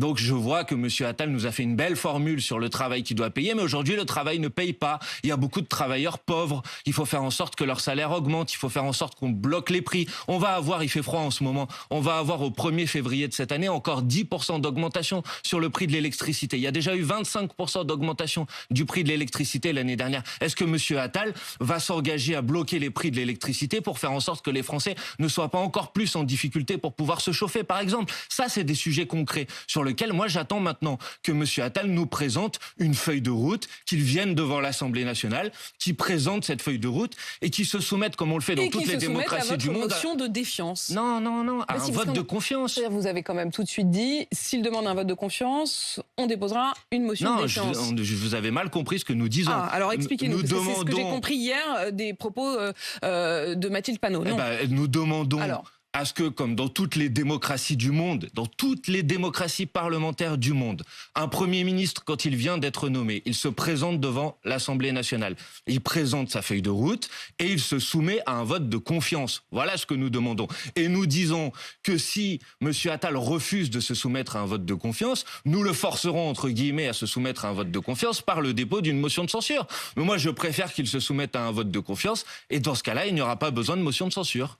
Donc je vois que M. Attal nous a fait une belle formule sur le travail qui doit payer, mais aujourd'hui le travail ne paye pas. Il y a beaucoup de travailleurs pauvres. Il faut faire en sorte que leur salaire augmente. Il faut faire en sorte qu'on bloque les prix. On va avoir, il fait froid en ce moment, on va avoir au 1er février de cette année encore 10% d'augmentation sur le prix de l'électricité. Il y a déjà eu 25% d'augmentation du prix de l'électricité l'année dernière. Est-ce que M. Attal va s'engager à bloquer les prix de l'électricité pour faire en sorte que les Français ne soient pas encore plus en difficulté pour pouvoir se chauffer, par exemple? Ça, c'est des sujets concrets sur lesquels moi j'attends maintenant que M. Attal nous présente une feuille de route, qu'il vienne devant l'Assemblée nationale, qu'il présente cette feuille de route et qu'il se soumette, comme on le fait dans toutes les démocraties du monde, motion de défiance. Non, à un vote de confiance. Vous avez quand même tout de suite dit, s'il demande un vote de confiance, on déposera une motion de défiance. Non, vous avez mal compris ce que nous disons. Ah, alors expliquez-nous, parce que c'est ce que j'ai compris hier des propos de Mathilde Panot. Non. Nous demandons... à ce que, comme dans toutes les démocraties du monde, dans toutes les démocraties parlementaires du monde, un Premier ministre, quand il vient d'être nommé, il se présente devant l'Assemblée nationale. Il présente sa feuille de route et il se soumet à un vote de confiance. Voilà ce que nous demandons. Et nous disons que si M. Attal refuse de se soumettre à un vote de confiance, nous le forcerons, entre guillemets, à se soumettre à un vote de confiance par le dépôt d'une motion de censure. Mais moi, je préfère qu'il se soumette à un vote de confiance et dans ce cas-là, il n'y aura pas besoin de motion de censure.